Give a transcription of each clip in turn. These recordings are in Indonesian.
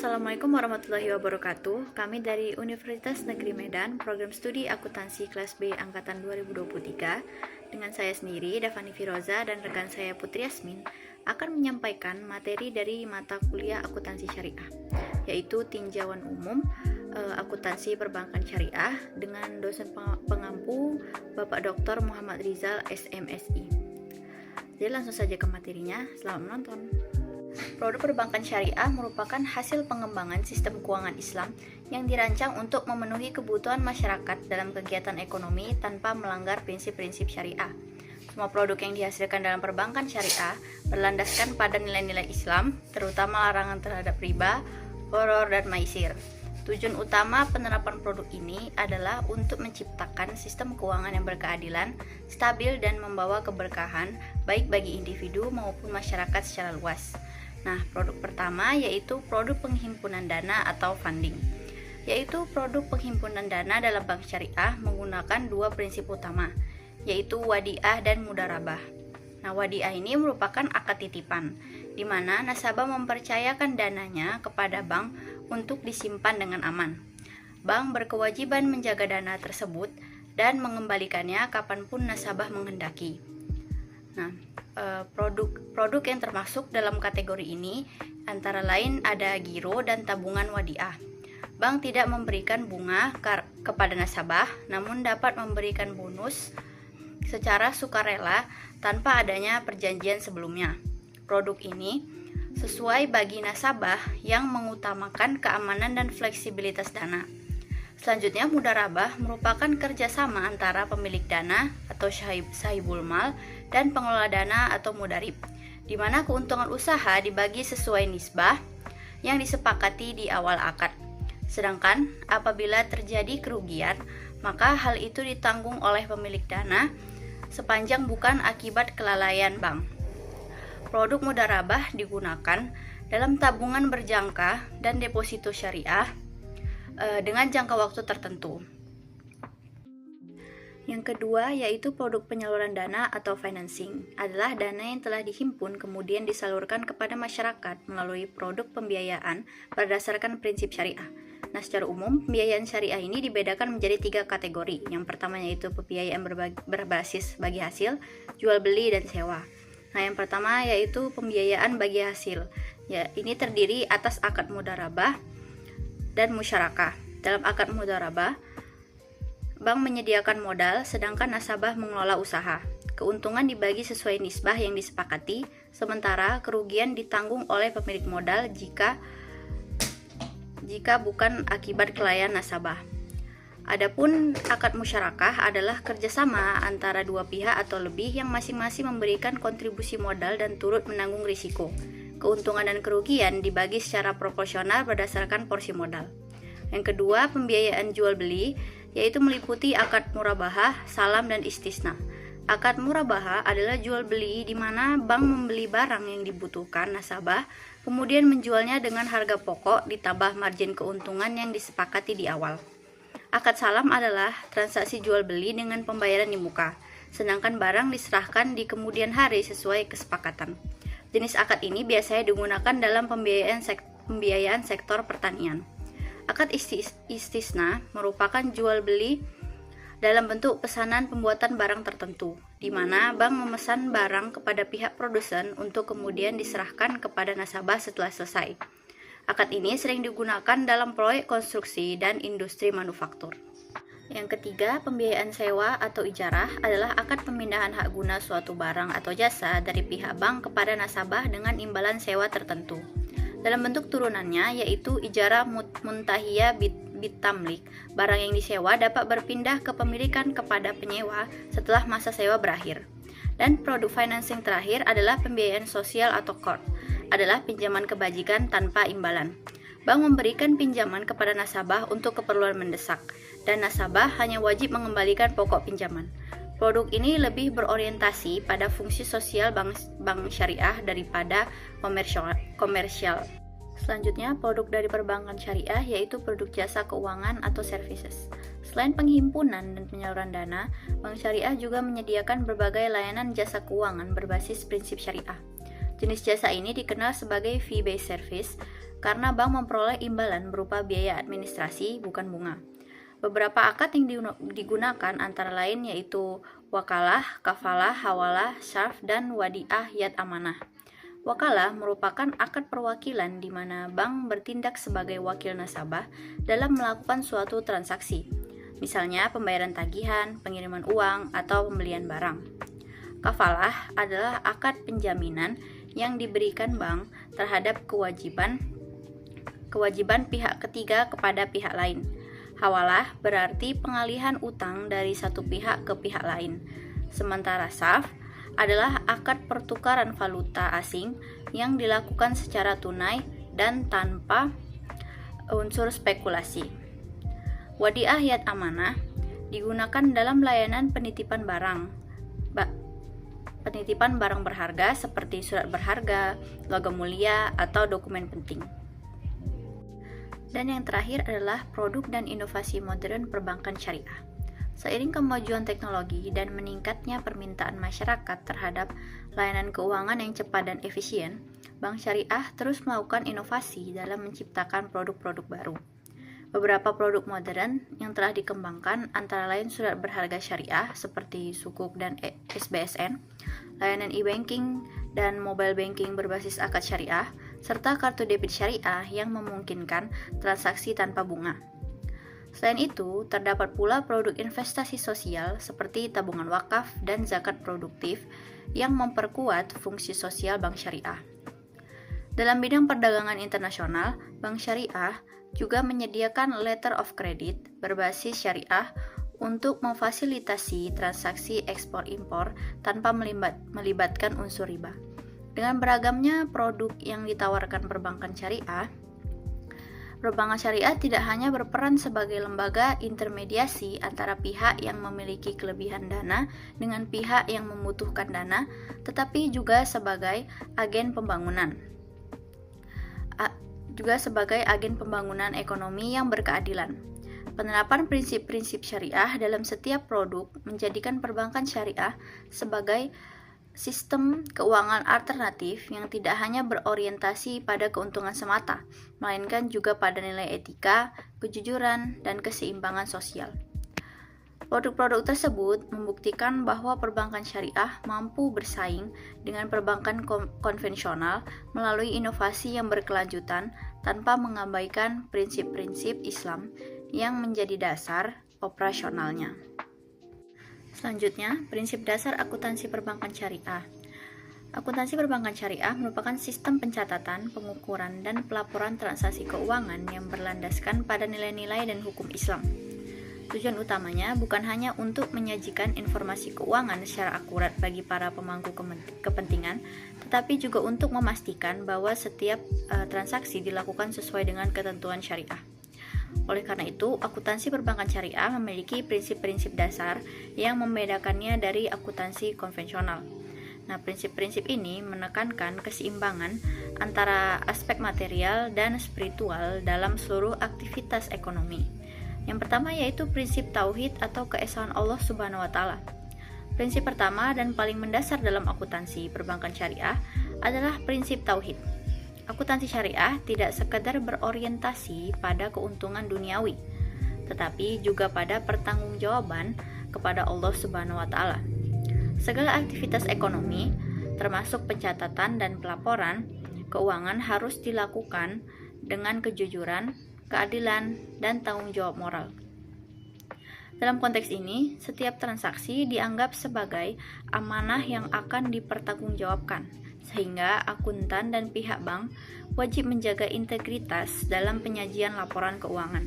Assalamualaikum warahmatullahi wabarakatuh. Kami dari Universitas Negeri Medan, program studi akuntansi kelas B angkatan 2023 dengan saya sendiri, Davani Firoza, dan rekan saya Putri Yasmin akan menyampaikan materi dari mata kuliah akuntansi syariah, yaitu tinjauan umum akuntansi perbankan syariah dengan dosen pengampu Bapak Dr. Muhammad Rizal SMSI. Jadi langsung saja ke materinya. Selamat menonton. Produk perbankan syariah merupakan hasil pengembangan sistem keuangan Islam yang dirancang untuk memenuhi kebutuhan masyarakat dalam kegiatan ekonomi tanpa melanggar prinsip-prinsip syariah. Semua produk yang dihasilkan dalam perbankan syariah berlandaskan pada nilai-nilai Islam, terutama larangan terhadap riba, gharar, dan maisir. Tujuan utama penerapan produk ini adalah untuk menciptakan sistem keuangan yang berkeadilan, stabil, dan membawa keberkahan baik bagi individu maupun masyarakat secara luas. Nah, produk pertama yaitu produk penghimpunan dana atau funding. Yaitu produk penghimpunan dana dalam bank syariah menggunakan dua prinsip utama, yaitu wadiah dan mudharabah. Nah, wadiah ini merupakan akad titipan, di mana nasabah mempercayakan dananya kepada bank untuk disimpan dengan aman. Bank berkewajiban menjaga dana tersebut dan mengembalikannya kapanpun nasabah menghendaki. Nah, produk yang termasuk dalam kategori ini antara lain ada giro dan tabungan wadiah. Bank tidak memberikan bunga kepada nasabah, namun dapat memberikan bonus secara sukarela tanpa adanya perjanjian sebelumnya. Produk ini sesuai bagi nasabah yang mengutamakan keamanan dan fleksibilitas dana. Selanjutnya, mudharabah merupakan kerjasama antara pemilik dana atau sahibul mal dan pengelola dana atau mudarib, di mana keuntungan usaha dibagi sesuai nisbah yang disepakati di awal akad. Sedangkan apabila terjadi kerugian, maka hal itu ditanggung oleh pemilik dana sepanjang bukan akibat kelalaian bank. Produk mudharabah digunakan dalam tabungan berjangka dan deposito syariah dengan jangka waktu tertentu. Yang kedua yaitu produk penyaluran dana atau financing, adalah dana yang telah dihimpun kemudian disalurkan kepada masyarakat melalui produk pembiayaan berdasarkan prinsip syariah. Nah, secara umum pembiayaan syariah ini dibedakan menjadi 3 kategori. Yang pertama yaitu pembiayaan berbasis bagi hasil, jual beli, dan sewa. Nah, yang pertama yaitu pembiayaan bagi hasil. Ya, ini terdiri atas akad mudharabah dan musyarakah. Dalam akad mudharabah, bank menyediakan modal sedangkan nasabah mengelola usaha. Keuntungan dibagi sesuai nisbah yang disepakati, sementara kerugian ditanggung oleh pemilik modal jika bukan akibat kelalaian nasabah. Adapun akad musyarakah adalah kerjasama antara dua pihak atau lebih yang masing-masing memberikan kontribusi modal dan turut menanggung risiko. Keuntungan dan kerugian dibagi secara proporsional berdasarkan porsi modal. Yang kedua, pembiayaan jual beli, yaitu meliputi akad murabahah, salam, dan istisna. Akad murabahah adalah jual beli di mana bank membeli barang yang dibutuhkan nasabah, kemudian menjualnya dengan harga pokok ditambah margin keuntungan yang disepakati di awal. Akad salam adalah transaksi jual beli dengan pembayaran di muka, sedangkan barang diserahkan di kemudian hari sesuai kesepakatan. Jenis akad ini biasanya digunakan dalam pembiayaan sektor pertanian. Akad istisna merupakan jual beli dalam bentuk pesanan pembuatan barang tertentu, di mana bank memesan barang kepada pihak produsen untuk kemudian diserahkan kepada nasabah setelah selesai. Akad ini sering digunakan dalam proyek konstruksi dan industri manufaktur. Yang ketiga, pembiayaan sewa atau ijarah adalah akad pemindahan hak guna suatu barang atau jasa dari pihak bank kepada nasabah dengan imbalan sewa tertentu. Dalam bentuk turunannya yaitu ijarah muntahiyah bitamlik, barang yang disewa dapat berpindah kepemilikan kepada penyewa setelah masa sewa berakhir. Dan produk financing terakhir adalah pembiayaan sosial atau qard, adalah pinjaman kebajikan tanpa imbalan. Bank memberikan pinjaman kepada nasabah untuk keperluan mendesak, dan nasabah hanya wajib mengembalikan pokok pinjaman. Produk ini lebih berorientasi pada fungsi sosial bank syariah daripada komersial. Selanjutnya, produk dari perbankan syariah yaitu produk jasa keuangan atau services. Selain penghimpunan dan penyaluran dana, bank syariah juga menyediakan berbagai layanan jasa keuangan berbasis prinsip syariah. Jenis jasa ini dikenal sebagai fee-based service karena bank memperoleh imbalan berupa biaya administrasi, bukan bunga. Beberapa akad yang digunakan antara lain yaitu wakalah, kafalah, hawalah, syarf, dan wadiah yad amanah. Wakalah merupakan akad perwakilan di mana bank bertindak sebagai wakil nasabah dalam melakukan suatu transaksi, misalnya pembayaran tagihan, pengiriman uang, atau pembelian barang. Kafalah adalah akad penjaminan yang diberikan bank terhadap kewajiban pihak ketiga kepada pihak lain. Hawalah berarti pengalihan utang dari satu pihak ke pihak lain. Sementara sarf adalah akad pertukaran valuta asing yang dilakukan secara tunai dan tanpa unsur spekulasi. Wadiah yad amanah digunakan dalam layanan penitipan barang berharga seperti surat berharga, logam mulia, atau dokumen penting. Dan yang terakhir adalah produk dan inovasi modern perbankan syariah. Seiring kemajuan teknologi dan meningkatnya permintaan masyarakat terhadap layanan keuangan yang cepat dan efisien, bank syariah terus melakukan inovasi dalam menciptakan produk-produk baru. Beberapa produk modern yang telah dikembangkan antara lain surat berharga syariah seperti Sukuk dan SBSN, layanan e-banking dan mobile banking berbasis akad syariah, serta kartu debit syariah yang memungkinkan transaksi tanpa bunga. Selain itu, terdapat pula produk investasi sosial seperti tabungan wakaf dan zakat produktif yang memperkuat fungsi sosial bank syariah. Dalam bidang perdagangan internasional, bank syariah juga menyediakan letter of credit berbasis syariah untuk memfasilitasi transaksi ekspor-impor tanpa melibatkan unsur riba. Dengan beragamnya produk yang ditawarkan perbankan syariah tidak hanya berperan sebagai lembaga intermediasi antara pihak yang memiliki kelebihan dana dengan pihak yang membutuhkan dana, tetapi juga sebagai agen pembangunan. Ekonomi yang berkeadilan. Penerapan prinsip-prinsip syariah dalam setiap produk menjadikan perbankan syariah sebagai sistem keuangan alternatif yang tidak hanya berorientasi pada keuntungan semata, melainkan juga pada nilai etika, kejujuran, dan keseimbangan sosial. Produk-produk tersebut membuktikan bahwa perbankan syariah mampu bersaing dengan perbankan konvensional melalui inovasi yang berkelanjutan tanpa mengabaikan prinsip-prinsip Islam yang menjadi dasar operasionalnya. Selanjutnya, prinsip dasar akuntansi perbankan syariah. Akuntansi perbankan syariah merupakan sistem pencatatan, pengukuran, dan pelaporan transaksi keuangan yang berlandaskan pada nilai-nilai dan hukum Islam. Tujuan utamanya bukan hanya untuk menyajikan informasi keuangan secara akurat bagi para pemangku kepentingan, tetapi juga untuk memastikan bahwa setiap transaksi dilakukan sesuai dengan ketentuan syariah. Oleh karena itu, akuntansi perbankan syariah memiliki prinsip-prinsip dasar yang membedakannya dari akuntansi konvensional. Nah, prinsip-prinsip ini menekankan keseimbangan antara aspek material dan spiritual dalam seluruh aktivitas ekonomi. Yang pertama yaitu prinsip tauhid atau keesaan Allah Subhanahu wa taala. Prinsip pertama dan paling mendasar dalam akuntansi perbankan syariah adalah prinsip tauhid. Akuntansi syariah tidak sekadar berorientasi pada keuntungan duniawi, tetapi juga pada pertanggungjawaban kepada Allah Subhanahu wa taala. Segala aktivitas ekonomi, termasuk pencatatan dan pelaporan keuangan harus dilakukan dengan kejujuran, keadilan, dan tanggung jawab moral. Dalam konteks ini, setiap transaksi dianggap sebagai amanah yang akan dipertanggungjawabkan, sehingga akuntan dan pihak bank wajib menjaga integritas dalam penyajian laporan keuangan.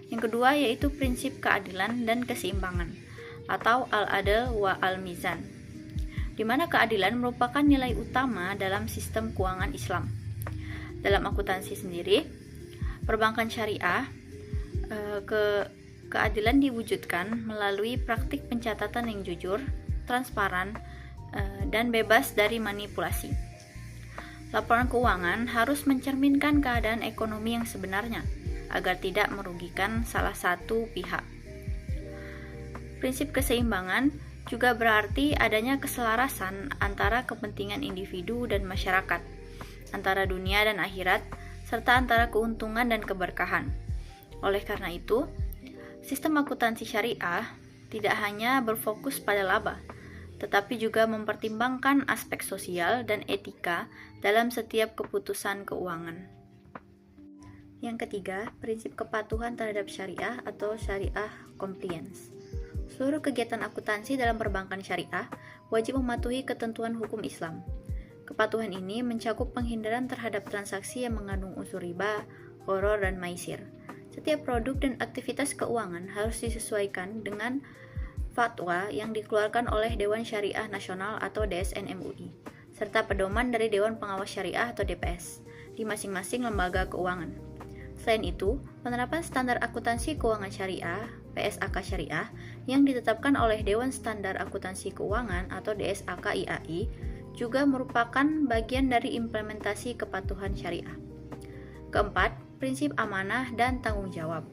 Yang kedua yaitu prinsip keadilan dan keseimbangan, atau al-adl wa al-mizan, di mana keadilan merupakan nilai utama dalam sistem keuangan Islam. Dalam akuntansi sendiri, perbankan syariah, keadilan diwujudkan melalui praktik pencatatan yang jujur, transparan, dan bebas dari manipulasi. Laporan keuangan harus mencerminkan keadaan ekonomi yang sebenarnya, agar tidak merugikan salah satu pihak. Prinsip keseimbangan juga berarti adanya keselarasan antara kepentingan individu dan masyarakat, antara dunia dan akhirat, serta antara keuntungan dan keberkahan. Oleh karena itu, sistem akuntansi syariah tidak hanya berfokus pada laba, tetapi juga mempertimbangkan aspek sosial dan etika dalam setiap keputusan keuangan. Yang ketiga, prinsip kepatuhan terhadap syariah atau syariah compliance. Seluruh kegiatan akuntansi dalam perbankan syariah wajib mematuhi ketentuan hukum Islam. Kepatuhan ini mencakup penghindaran terhadap transaksi yang mengandung unsur riba, gharar, dan maisir. Setiap produk dan aktivitas keuangan harus disesuaikan dengan fatwa yang dikeluarkan oleh Dewan Syariah Nasional atau DSN MUI, serta pedoman dari Dewan Pengawas Syariah atau DPS di masing-masing lembaga keuangan. Selain itu, penerapan standar akuntansi keuangan syariah (PSAK Syariah) yang ditetapkan oleh Dewan Standar Akuntansi Keuangan atau DSAK IAI juga merupakan bagian dari implementasi kepatuhan syariah. Keempat, prinsip amanah dan tanggung jawab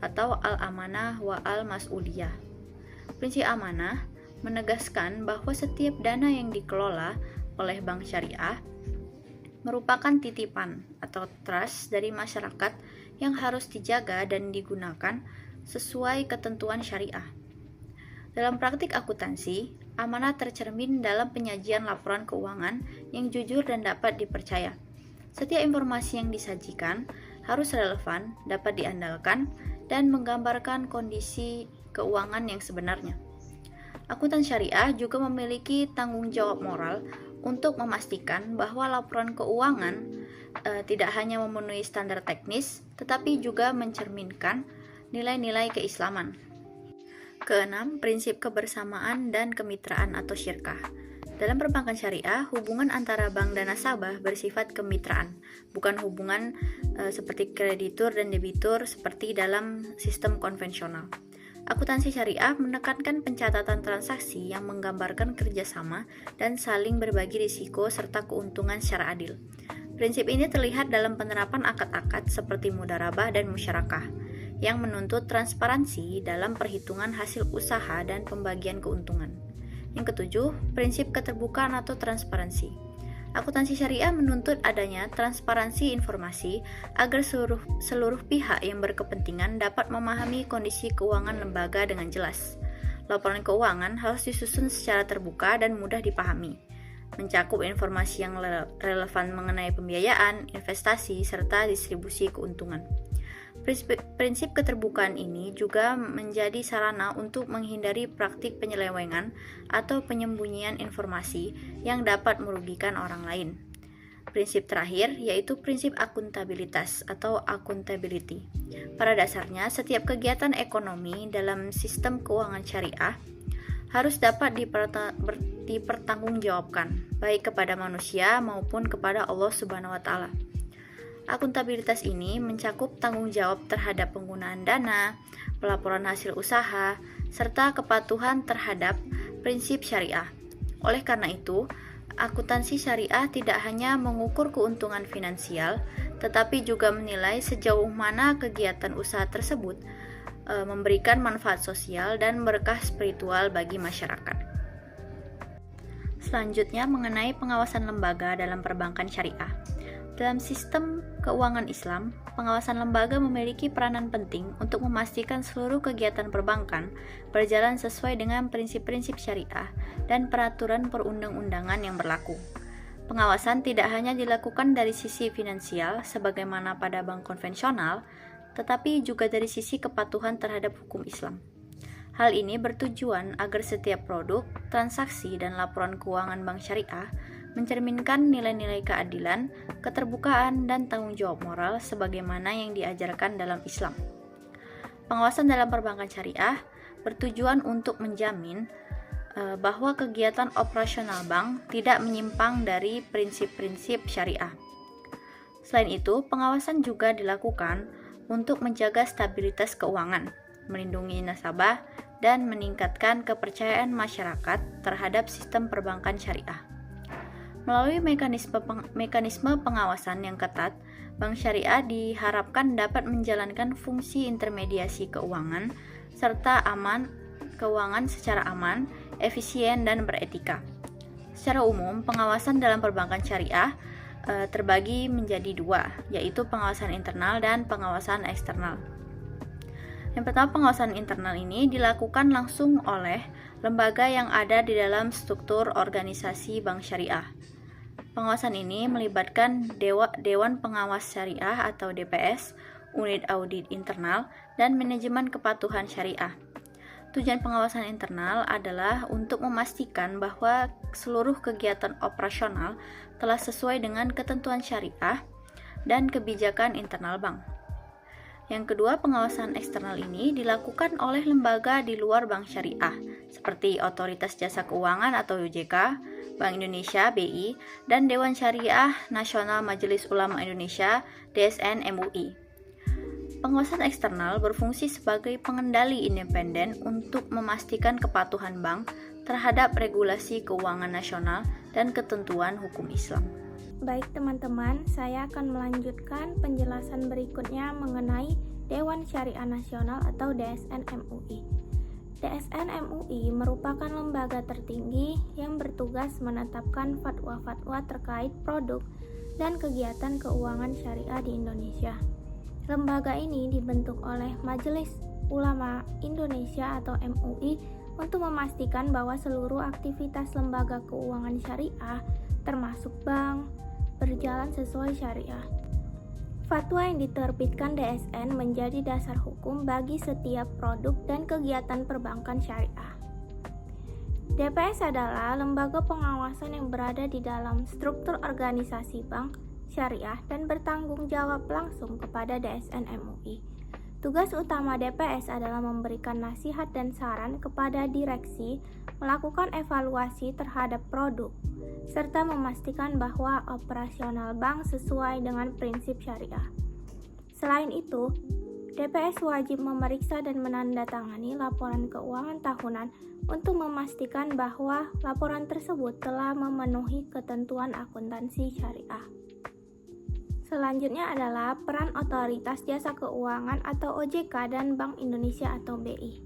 atau al-amanah wa al-mas'uliyah. Prinsip amanah menegaskan bahwa setiap dana yang dikelola oleh bank syariah merupakan titipan atau trust dari masyarakat yang harus dijaga dan digunakan sesuai ketentuan syariah. Dalam praktik akuntansi, amanah tercermin dalam penyajian laporan keuangan yang jujur dan dapat dipercaya. Setiap informasi yang disajikan harus relevan, dapat diandalkan, dan menggambarkan kondisi keuangan yang sebenarnya. Akuntan syariah juga memiliki tanggung jawab moral untuk memastikan bahwa laporan keuangan tidak hanya memenuhi standar teknis, tetapi juga mencerminkan nilai-nilai keislaman. Keenam, prinsip kebersamaan dan kemitraan atau syirkah. Dalam perbankan syariah, hubungan antara bank dan nasabah bersifat kemitraan, bukan hubungan seperti kreditur dan debitur seperti dalam sistem konvensional. Akuntansi syariah menekankan pencatatan transaksi yang menggambarkan kerjasama dan saling berbagi risiko serta keuntungan secara adil. Prinsip ini terlihat dalam penerapan akad-akad seperti mudharabah dan musyarakah, yang menuntut transparansi dalam perhitungan hasil usaha dan pembagian keuntungan. Yang ketujuh, prinsip keterbukaan atau transparansi. Akuntansi syariah menuntut adanya transparansi informasi agar seluruh pihak yang berkepentingan dapat memahami kondisi keuangan lembaga dengan jelas. Laporan keuangan harus disusun secara terbuka dan mudah dipahami, mencakup informasi yang relevan mengenai pembiayaan, investasi, serta distribusi keuntungan. Prinsip keterbukaan ini juga menjadi sarana untuk menghindari praktik penyelewengan atau penyembunyian informasi yang dapat merugikan orang lain. Prinsip terakhir yaitu prinsip akuntabilitas atau accountability. Pada dasarnya, setiap kegiatan ekonomi dalam sistem keuangan syariah harus dapat dipertanggungjawabkan, baik kepada manusia maupun kepada Allah Subhanahu wa Ta'ala. Akuntabilitas ini mencakup tanggung jawab terhadap penggunaan dana, pelaporan hasil usaha, serta kepatuhan terhadap prinsip syariah. Oleh karena itu, akuntansi syariah tidak hanya mengukur keuntungan finansial, tetapi juga menilai sejauh mana kegiatan usaha tersebut memberikan manfaat sosial dan berkah spiritual bagi masyarakat. Selanjutnya, mengenai pengawasan lembaga dalam perbankan syariah. Dalam sistem keuangan Islam, pengawasan lembaga memiliki peranan penting untuk memastikan seluruh kegiatan perbankan berjalan sesuai dengan prinsip-prinsip syariah dan peraturan perundang-undangan yang berlaku. Pengawasan tidak hanya dilakukan dari sisi finansial sebagaimana pada bank konvensional, tetapi juga dari sisi kepatuhan terhadap hukum Islam. Hal ini bertujuan agar setiap produk, transaksi, dan laporan keuangan bank syariah mencerminkan nilai-nilai keadilan, keterbukaan, dan tanggung jawab moral sebagaimana yang diajarkan dalam Islam. Pengawasan dalam perbankan syariah bertujuan untuk menjamin bahwa kegiatan operasional bank tidak menyimpang dari prinsip-prinsip syariah. Selain itu, pengawasan juga dilakukan untuk menjaga stabilitas keuangan, melindungi nasabah, dan meningkatkan kepercayaan masyarakat terhadap sistem perbankan syariah. Melalui mekanisme pengawasan yang ketat, bank syariah diharapkan dapat menjalankan fungsi intermediasi keuangan serta keuangan secara aman, efisien, dan beretika. Secara umum, pengawasan dalam perbankan syariah terbagi menjadi dua, yaitu pengawasan internal dan pengawasan eksternal. Yang pertama, pengawasan internal ini dilakukan langsung oleh lembaga yang ada di dalam struktur organisasi bank syariah. Pengawasan ini melibatkan Dewan Pengawas Syariah atau DPS, unit audit internal, dan manajemen kepatuhan syariah. Tujuan pengawasan internal adalah untuk memastikan bahwa seluruh kegiatan operasional telah sesuai dengan ketentuan syariah dan kebijakan internal bank. Yang kedua, pengawasan eksternal ini dilakukan oleh lembaga di luar bank syariah, seperti Otoritas Jasa Keuangan atau OJK, Bank Indonesia (BI), dan Dewan Syariah Nasional Majelis Ulama Indonesia (DSN MUI). Pengawasan eksternal berfungsi sebagai pengendali independen untuk memastikan kepatuhan bank terhadap regulasi keuangan nasional dan ketentuan hukum Islam. Baik teman-teman, saya akan melanjutkan penjelasan berikutnya mengenai Dewan Syariah Nasional atau DSN MUI. DSN MUI merupakan lembaga tertinggi yang bertugas menetapkan fatwa-fatwa terkait produk dan kegiatan keuangan syariah di Indonesia. Lembaga ini dibentuk oleh Majelis Ulama Indonesia atau MUI untuk memastikan bahwa seluruh aktivitas lembaga keuangan syariah, termasuk bank, berjalan sesuai syariah. Fatwa yang diterbitkan DSN menjadi dasar hukum bagi setiap produk dan kegiatan perbankan syariah. DPS adalah lembaga pengawasan yang berada di dalam struktur organisasi bank syariah dan bertanggung jawab langsung kepada DSN MUI. Tugas utama DPS adalah memberikan nasihat dan saran kepada direksi, melakukan evaluasi terhadap produk, serta memastikan bahwa operasional bank sesuai dengan prinsip syariah. Selain itu, DPS wajib memeriksa dan menandatangani laporan keuangan tahunan untuk memastikan bahwa laporan tersebut telah memenuhi ketentuan akuntansi syariah. Selanjutnya adalah peran Otoritas Jasa Keuangan atau OJK dan Bank Indonesia atau BI.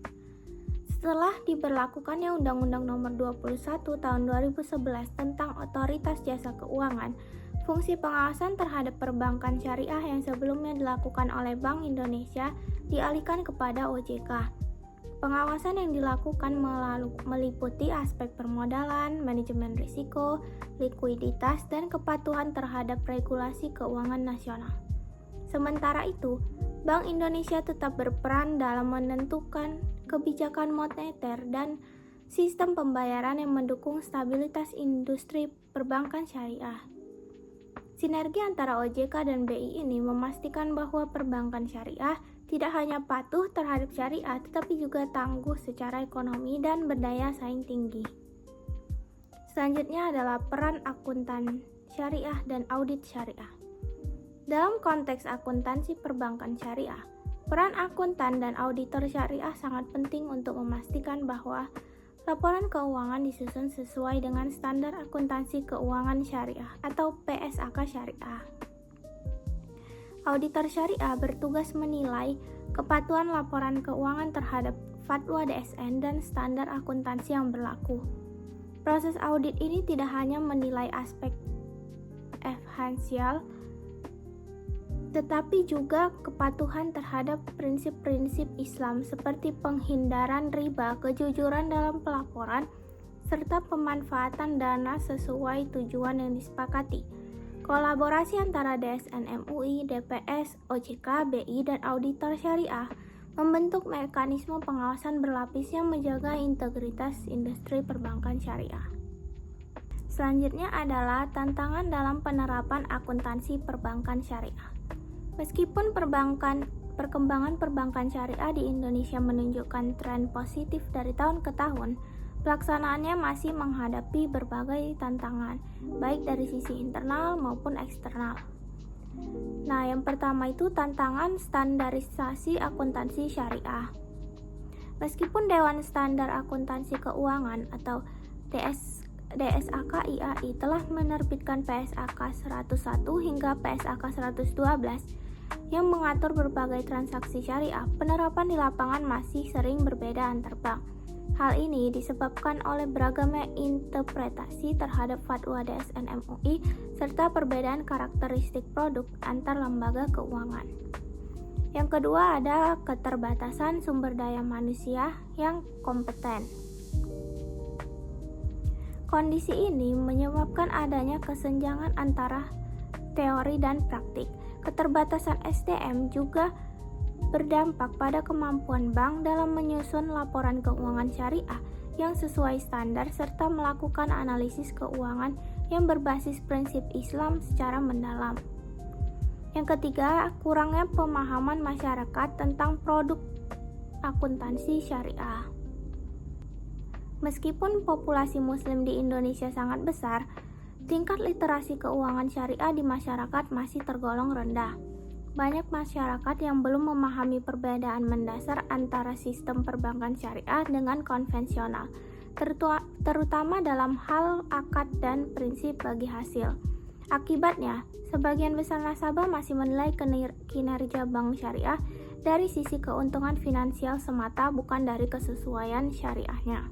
Setelah diberlakukannya Undang-Undang Nomor 21 Tahun 2011 tentang Otoritas Jasa Keuangan, fungsi pengawasan terhadap perbankan syariah yang sebelumnya dilakukan oleh Bank Indonesia dialihkan kepada OJK. Pengawasan yang dilakukan meliputi aspek permodalan, manajemen risiko, likuiditas, dan kepatuhan terhadap regulasi keuangan nasional. Sementara itu, Bank Indonesia tetap berperan dalam menentukan kebijakan moneter dan sistem pembayaran yang mendukung stabilitas industri perbankan syariah. Sinergi antara OJK dan BI ini memastikan bahwa perbankan syariah tidak hanya patuh terhadap syariah, tetapi juga tangguh secara ekonomi dan berdaya saing tinggi. Selanjutnya adalah peran akuntan syariah dan audit syariah. Dalam konteks akuntansi perbankan syariah, peran akuntan dan auditor syariah sangat penting untuk memastikan bahwa laporan keuangan disusun sesuai dengan standar akuntansi keuangan syariah atau PSAK syariah. Auditor syariah bertugas menilai kepatuhan laporan keuangan terhadap fatwa DSN dan standar akuntansi yang berlaku. Proses audit ini tidak hanya menilai aspek esensial, tetapi juga kepatuhan terhadap prinsip-prinsip Islam seperti penghindaran riba, kejujuran dalam pelaporan, serta pemanfaatan dana sesuai tujuan yang disepakati. Kolaborasi antara DSN MUI, DPS, OJK, BI, dan auditor syariah membentuk mekanisme pengawasan berlapis yang menjaga integritas industri perbankan syariah. Selanjutnya adalah tantangan dalam penerapan akuntansi perbankan syariah. Meskipun perkembangan perbankan syariah di Indonesia menunjukkan tren positif dari tahun ke tahun, pelaksanaannya masih menghadapi berbagai tantangan, baik dari sisi internal maupun eksternal. Nah, yang pertama itu tantangan standarisasi akuntansi syariah. Meskipun Dewan Standar Akuntansi Keuangan atau DSAK-IAI telah menerbitkan PSAK 101 hingga PSAK 112 yang mengatur berbagai transaksi syariah, penerapan di lapangan masih sering berbeda antar bank. Hal ini disebabkan oleh beragamnya interpretasi terhadap fatwa DSN MUI serta perbedaan karakteristik produk antar lembaga keuangan. Yang kedua ada keterbatasan sumber daya manusia yang kompeten. Kondisi ini menyebabkan adanya kesenjangan antara teori dan praktik. Keterbatasan SDM juga berdampak pada kemampuan bank dalam menyusun laporan keuangan syariah yang sesuai standar serta melakukan analisis keuangan yang berbasis prinsip Islam secara mendalam. Yang ketiga, kurangnya pemahaman masyarakat tentang produk akuntansi syariah. Meskipun populasi muslim di Indonesia sangat besar, tingkat literasi keuangan syariah di masyarakat masih tergolong rendah. Banyak masyarakat yang belum memahami perbedaan mendasar antara sistem perbankan syariah dengan konvensional, terutama dalam hal akad dan prinsip bagi hasil. Akibatnya, sebagian besar nasabah masih menilai kinerja bank syariah dari sisi keuntungan finansial semata, bukan dari kesesuaian syariahnya.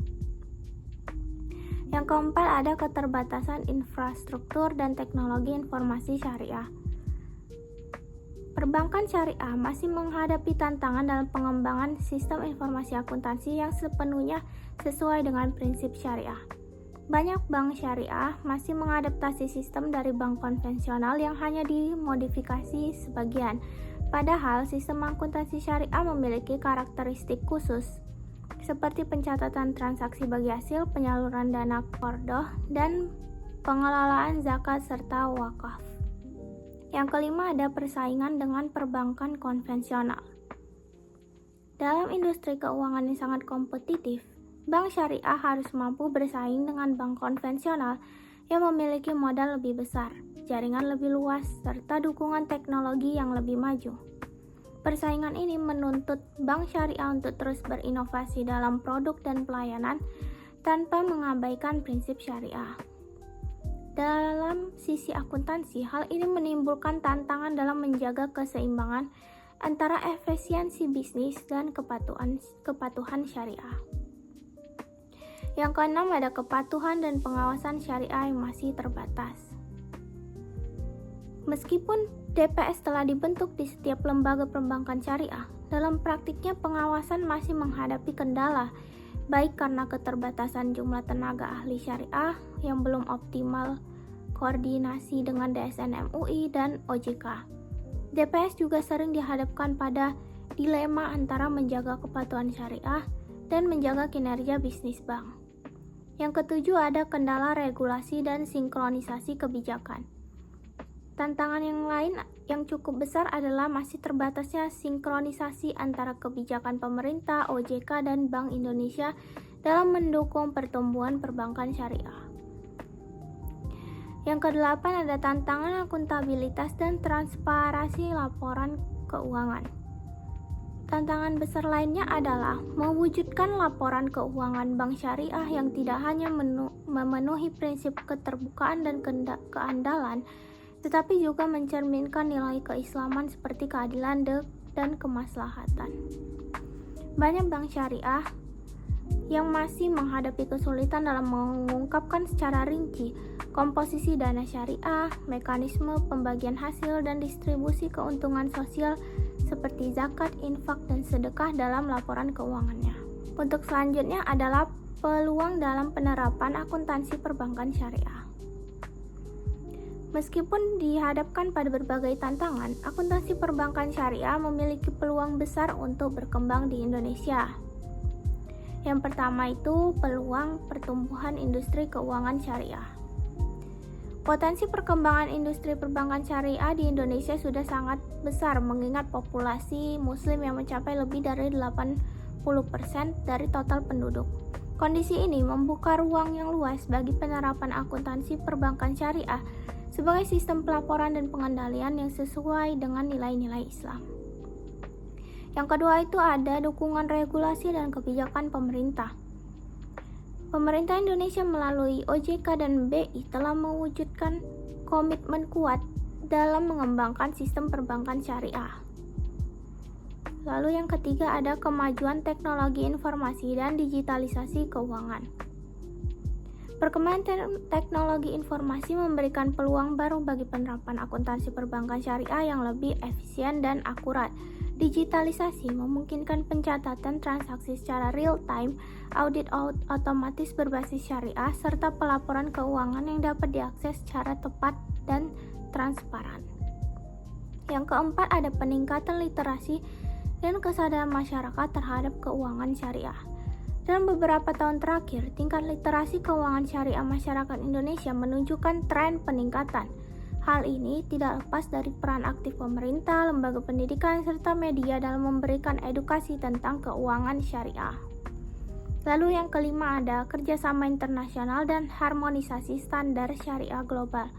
Yang keempat ada keterbatasan infrastruktur dan teknologi informasi syariah. Perbankan syariah masih menghadapi tantangan dalam pengembangan sistem informasi akuntansi yang sepenuhnya sesuai dengan prinsip syariah. Banyak bank syariah masih mengadaptasi sistem dari bank konvensional yang hanya dimodifikasi sebagian. Padahal sistem akuntansi syariah memiliki karakteristik khusus, seperti pencatatan transaksi bagi hasil, penyaluran dana qardhoh, dan pengelolaan zakat serta wakaf. Yang kelima ada persaingan dengan perbankan konvensional. Dalam industri keuangan yang sangat kompetitif, bank syariah harus mampu bersaing dengan bank konvensional yang memiliki modal lebih besar, jaringan lebih luas, serta dukungan teknologi yang lebih maju. Persaingan ini menuntut bank syariah untuk terus berinovasi dalam produk dan pelayanan tanpa mengabaikan prinsip syariah. Dalam sisi akuntansi, hal ini menimbulkan tantangan dalam menjaga keseimbangan antara efisiensi bisnis dan kepatuhan syariah. Yang keenam ada kepatuhan dan pengawasan syariah yang masih terbatas. Meskipun DPS telah dibentuk di setiap lembaga perbankan syariah, dalam praktiknya pengawasan masih menghadapi kendala, baik karena keterbatasan jumlah tenaga ahli syariah yang belum optimal koordinasi dengan DSN MUI dan OJK. DPS juga sering dihadapkan pada dilema antara menjaga kepatuhan syariah dan menjaga kinerja bisnis bank. Yang ketujuh ada kendala regulasi dan sinkronisasi kebijakan. Tantangan yang lain yang cukup besar adalah masih terbatasnya sinkronisasi antara kebijakan pemerintah, OJK, dan Bank Indonesia dalam mendukung pertumbuhan perbankan syariah. Yang kedelapan ada tantangan akuntabilitas dan transparansi laporan keuangan. Tantangan besar lainnya adalah mewujudkan laporan keuangan bank syariah yang tidak hanya memenuhi prinsip keterbukaan dan keandalan, tetapi juga mencerminkan nilai keislaman seperti keadilan dan kemaslahatan. Banyak bank syariah yang masih menghadapi kesulitan dalam mengungkapkan secara rinci komposisi dana syariah, mekanisme pembagian hasil, dan distribusi keuntungan sosial seperti zakat, infak, dan sedekah dalam laporan keuangannya. Untuk selanjutnya adalah peluang dalam penerapan akuntansi perbankan syariah. Meskipun dihadapkan pada berbagai tantangan, akuntansi perbankan syariah memiliki peluang besar untuk berkembang di Indonesia. Yang pertama itu peluang pertumbuhan industri keuangan syariah. Potensi perkembangan industri perbankan syariah di Indonesia sudah sangat besar mengingat populasi muslim yang mencapai lebih dari 80% dari total penduduk. Kondisi ini membuka ruang yang luas bagi penerapan akuntansi perbankan syariah sebagai sistem pelaporan dan pengendalian yang sesuai dengan nilai-nilai Islam. Yang kedua itu ada dukungan regulasi dan kebijakan pemerintah. Pemerintah Indonesia melalui OJK dan BI telah mewujudkan komitmen kuat dalam mengembangkan sistem perbankan syariah. Lalu yang ketiga ada kemajuan teknologi informasi dan digitalisasi keuangan. Perkembangan teknologi informasi memberikan peluang baru bagi penerapan akuntansi perbankan syariah yang lebih efisien dan akurat. Digitalisasi memungkinkan pencatatan transaksi secara real-time, audit otomatis berbasis syariah, serta pelaporan keuangan yang dapat diakses secara tepat dan transparan. Yang keempat ada peningkatan literasi dan kesadaran masyarakat terhadap keuangan syariah. Dalam beberapa tahun terakhir, tingkat literasi keuangan syariah masyarakat Indonesia menunjukkan tren peningkatan. Hal ini tidak lepas dari peran aktif pemerintah, lembaga pendidikan, serta media dalam memberikan edukasi tentang keuangan syariah. Lalu yang kelima ada kerjasama internasional dan harmonisasi standar syariah global.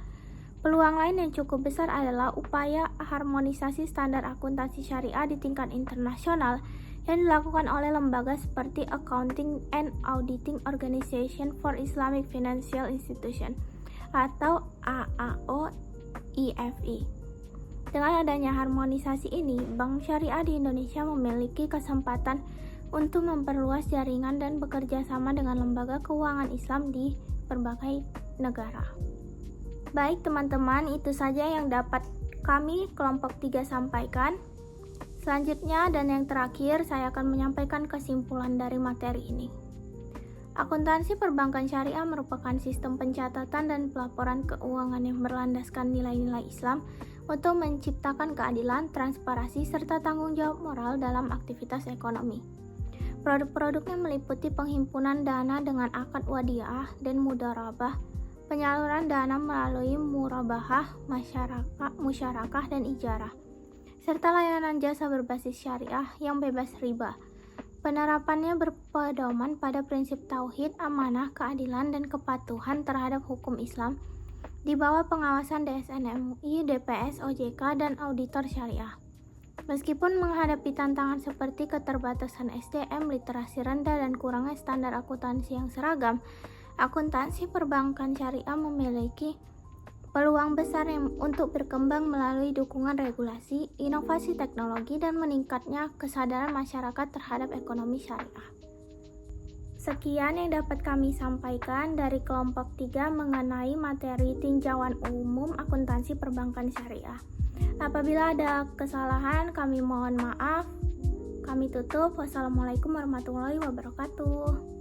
Peluang lain yang cukup besar adalah upaya harmonisasi standar akuntansi syariah di tingkat internasional yang dilakukan oleh lembaga seperti Accounting and Auditing Organization for Islamic Financial Institution atau AAO-IFI. Dengan adanya harmonisasi ini, bank syariah di Indonesia memiliki kesempatan untuk memperluas jaringan dan bekerja sama dengan lembaga keuangan Islam di berbagai negara. Baik teman-teman, itu saja yang dapat kami kelompok 3 sampaikan. Selanjutnya dan yang terakhir, saya akan menyampaikan kesimpulan dari materi ini. Akuntansi perbankan syariah merupakan sistem pencatatan dan pelaporan keuangan yang berlandaskan nilai-nilai Islam untuk menciptakan keadilan, transparansi, serta tanggung jawab moral dalam aktivitas ekonomi. Produk-produknya meliputi penghimpunan dana dengan akad wadiah dan mudharabah, penyaluran dana melalui murabahah, musyarakah, dan ijarah, serta layanan jasa berbasis syariah yang bebas riba. Penerapannya berpedoman pada prinsip tauhid, amanah, keadilan, dan kepatuhan terhadap hukum Islam di bawah pengawasan DSN MUI, DPS, OJK, dan auditor syariah. Meskipun menghadapi tantangan seperti keterbatasan SDM, literasi rendah, dan kurangnya standar akuntansi yang seragam, akuntansi perbankan syariah memiliki peluang besar untuk berkembang melalui dukungan regulasi, inovasi teknologi, dan meningkatnya kesadaran masyarakat terhadap ekonomi syariah. Sekian yang dapat kami sampaikan dari kelompok 3 mengenai materi tinjauan umum akuntansi perbankan syariah. Apabila ada kesalahan, kami mohon maaf. Kami tutup. Wassalamualaikum warahmatullahi wabarakatuh.